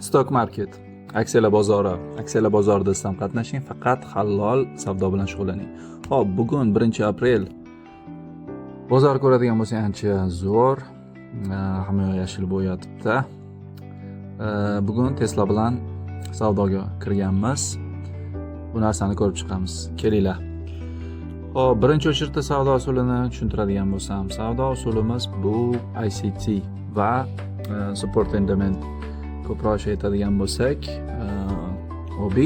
Stock market, aksiyalar bozori. Aksiyalar bozorida siz ham qatnashing, faqat halol savdo bilan shug'ullaning. Xo'p, bugun 1-aprel. Bozor ko'radigan bo'lsangiz ancha zo'r. Hamma yoq yashil bo'yatibdi. Bugun Tesla bilan savdoga kirganmiz. Bu narsani ko'rib chiqamiz. Kelinglar. Xo'p, birinchi o'chirda savdo usulini tushuntiradigan bo'lsam, savdo usulimiz bu ICT va support and demand. Ko'proq aytadigan bo'lsak, OB,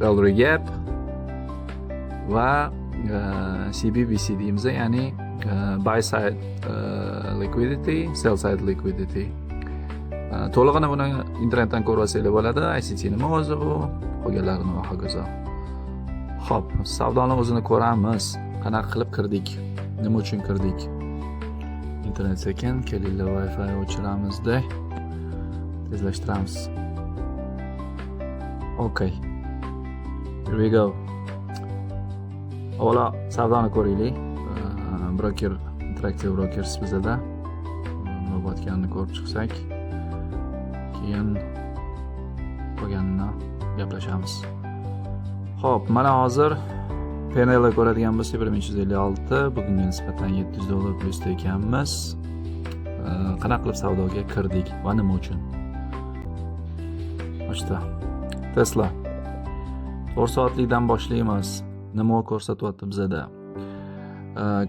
Value Gap va CBBC deymiz, ya'ni buy side liquidity, sell side liquidity. To'lig'ini buni internetdan ko'rib olsanglar bo'ladi. ICT nima o'zi bu, qolganlari nima hokazo. Xo'p, savdoni o'zini ko'ramiz. Qanaqa qilib kirdik? Nima uchun kirdik? Internet sekin, kelinglar Wi-Fi o'chiramizda. Tezlashtiramiz. Okay. Here we go. Avvalo savdoni ko'raylik. Broker, Interactive Brokers bizda. Nima bo'layotganini ko'rib chiqsak, keyin qolganini gaplashamiz. Xo'p, mana hozir panelni ko'radigan bo'lsak 1356, bugunga nisbatan $700 plusda ekanmiz. Qanaqa qilib savdoga kirdik va nima uchun? Ochta. Tesla. 4 soatlikdan boshlaymiz. Nima ko'rsatyapti bizda?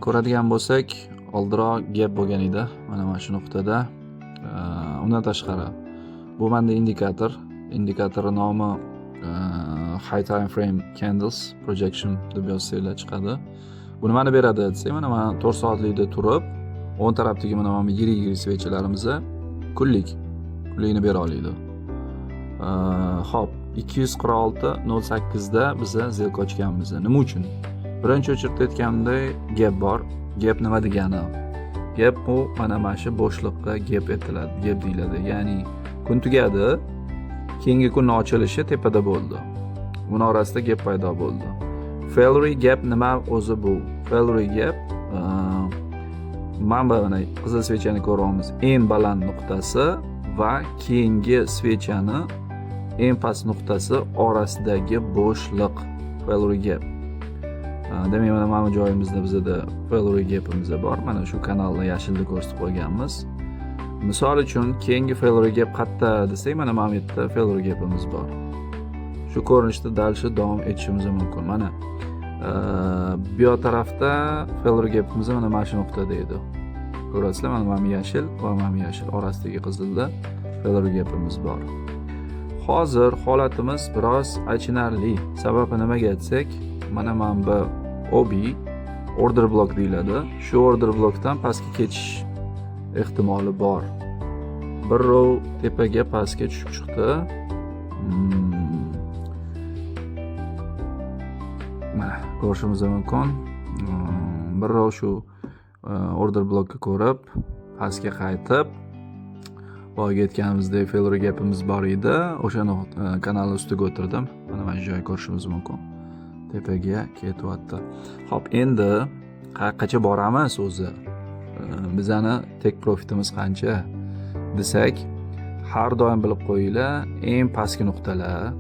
Ko'radigan bo'lsak, oldinroq gap bo'lgan edi. Mana shu nuqtada. Undan tashqari, bu menda indikator. Indikator nomi High Time Frame Candles Projection deb yozsanglar chiqadi. Bu nimani beradi desak, mana 4 soatlikda turib, 10 tarafdagi mana yirik svechalarimiz kunlikni bera oladi. Xo'p, 246.08 da biz zelka ochganmiz. Nima uchun? Birinchi o'chirda aytganimdek, gap bor. Gap nima degani? Gap bu mana shu bo'shliqqa gap aytiladi, gap deyiladi. Ya'ni kun tugadi, keyingi kunning ochilishi tepada bo'ldi. Uning orasida gap paydo bo'ldi. Value gap nima o'zi bu? Value gap mana qizil svechani ko'ryapmiz. Eng baland nuqtasi va keyingi svechani eng past nuqtasi orasidagi bo'shliq. Value gap. Demak, mana bu joyimizda bizda value gapimiz bor. Mana shu kanalni yashilda ko'rsatib qo'yganmiz. Misol uchun, keyingi value gap qayerda desak, mana bu yerda value gapimiz bor. Shu ko'rinishda dalshi davom etishimiz mumkin. Mana bu tarafda value gapimiz mana shu nuqtada edi. Ko'rasizlar, mana yashil va mana yashil orasidagi qizilda value gapimiz bor. Hozir holatimiz biroz achinarli. Sababi nimaga aytsak, mana bu OB order block deyiladi. Shu order blockdan pastga ketish ehtimoli bor. Bir row tepaga pastga tushib chiqdi. Mana ko'rishimiz mumkin. Bir row shu order blockni ko'rib, pastga qaytib, boyga aytganimizdek value gapimiz bor edi. O'shani kanalning ustiga o'tirdim. Mana shu joyni ko'rishimiz mumkin. Tepaga ketyapti. Xo'p, endi qayergacha boramiz o'zi? Bizani tek profitimiz qancha desak, har doim bilib qo'yinglar, eng pastki nuqtalar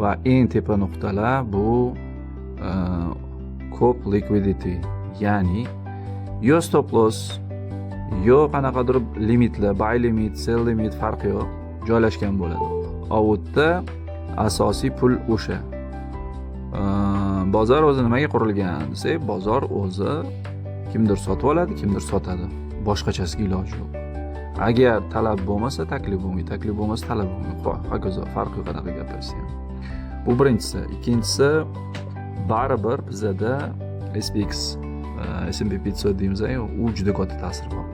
va eng tepa nuqtalar bu ko'p liquidity, ya'ni yo stop loss, yo qanaqadir limitlar, buy limit, sell limit farqi yo'q, joylashgan bo'ladi. Ovutda asosiy pul o'sha. Bozor o'zi nimaga qurilgan desak, bozor o'zi kimdir sotib oladi, kimdir sotadi. Boshqachasiga iloji yo'q. Agar talab bo'lmasa, taklif bo'lmaydi, taklif bo'lmasa, talab bo'lmaydi. Hokazo, farqi yo'q qanaqa gapirsa ham. Bu birinchisi. Ikkinchisi, baribir bizda SPX, S&P 500 deymiz, u juda katta ta'sir bor.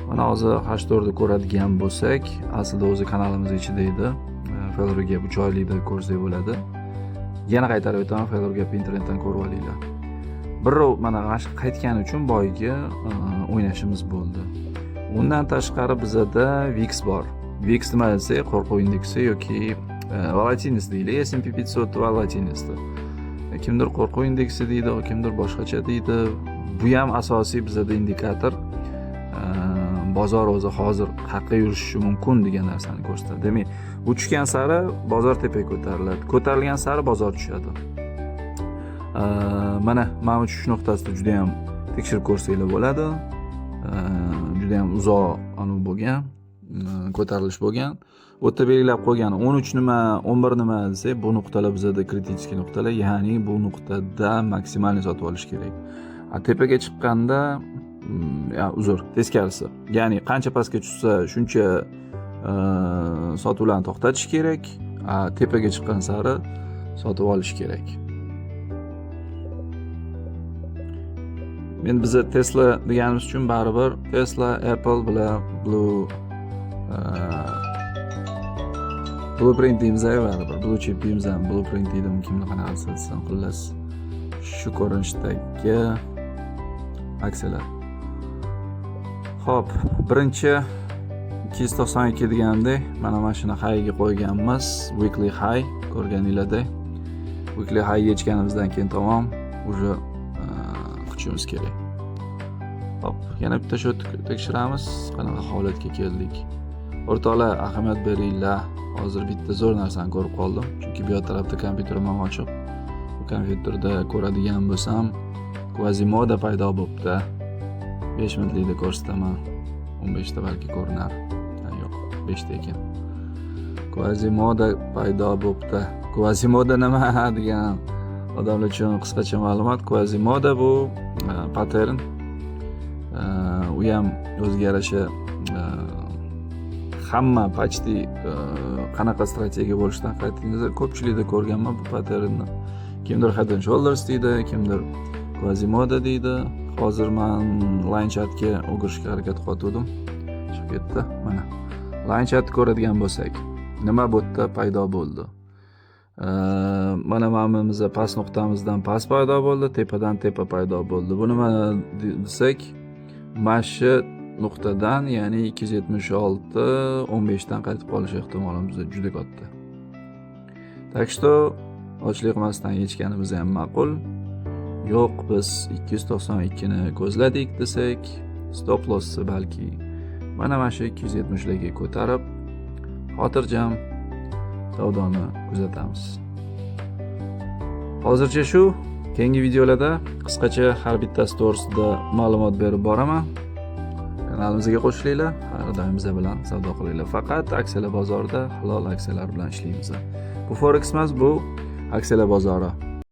Mana hozir H4 ni ko'radigan bo'lsak, aslida o'zi kanalimiz ichida edi. Value Gap 3 oylikda ko'rsak bo'ladi. Yana qaytarib o'taman, Value Gap internetdan ko'rib olinglar. Birov mana qaytgani uchun boyga o'ynashimiz bo'ldi. Undan tashqari bizda VIX bor. VIX nima desak, qo'rquv indeksi yoki volatilность deydi, S&P 500 volatilность. Kimdir qo'rquv indeksi deydi, kimdir boshqacha deydi. Bu ham asosiy bizda indikator. bozor o'zi hozir qayerqa yurishi mumkin degan narsani ko'rsatadi. Demak, bu tushgan sari bozor tepaga ko'tariladi. Ko'tarilgan sari bozor tushadi. Mana tushish nuqtasida juda ham tekshirib ko'rsanglar bo'ladi. Juda ham uzoq bo'lgan, ko'tarilish bo'lgan. Bu yerda belgilab qo'ygan 13 nima, 11 nima desak, bu nuqtalar bizda kritik nuqtalar, ya'ni bu nuqtada maksimalni sotib olish kerak. Tepaga chiqqanda teskarisi. Ya'ni qancha pastga tushsa, shuncha sotuvlarni to'xtatish kerak. Tepaga chiqqan sari sotib olish kerak. Men biza Tesla deganimiz uchun baribir Tesla, Apple bilan Blueprint deymiz baribir. Blue chip deymiz ham, Blueprint deydim, kimni qanaqa desam, xullas shu ko'rinishdagi aksiyalar. Xo'p, birinchi 292 degandek, mana shuni highga qo'yganmiz, weekly high ko'rganinglardek. Weekly high yechganimizdan keyin tamom, uje quchimiz kerak. Hop, yana bitta shu tekshiramiz, qanaqa holatga keldik. O'rtoqlar, ahamiyat beringlar. Hozir bitta zo'r narsani ko'rib qoldim, chunki bu tarafda kompyuterim ham ochiq. Bu kompyuterda ko'radigan bo'lsam, Quasimodo paydo bo'libdi. 5 minutlikda ko'rsataman. 15 ta balki ko'rinar. Yo'q, 5 ta ekan. Quasimodo paydo bo'libdi. Quasimodo nima degan odamlar uchun qisqacha ma'lumot. Quasimodo bu pattern. U ham o'ziga yarasha hamma почти qanaqa strategiya bo'lishidan qat'iy ko'pchilikda ko'rganman bu patternni. Kimdir Head and Shoulders deydi, kimdir Quasimodo deydi. Hozir men line chatga o'girishga harakat qilyotgandim. Chiqib ketdi. Mana line chat ko'radigan bo'lsak, nima bu yerda paydo bo'ldi? Mana mamimizda past nuqtamizdan past paydo bo'ldi, tepadan tepa paydo bo'ldi. Bu nima desak, mashi nuqtadan, ya'ni 276 15 dan qaytib qolish ehtimolimiz juda katta. Так что ochlik qilmasdan yechganimiz ham ma'qul. Yo'q, biz 292 ni ko'zladik desak, stop lossni balki mana shu 270 larga ko'tarib, xotirjam savdoni kuzatamiz. Hozircha shu, keyingi videolarda qisqacha har bittasi to'g'risida ma'lumot berib boraman. Kanalimizga qo'shilinglar, har doim biz bilan savdo qilinglar. Faqat aksiyalar bozorida halol aksiyalar bilan ishlaymiz. Bu forex emas, bu aksiyalar bozori.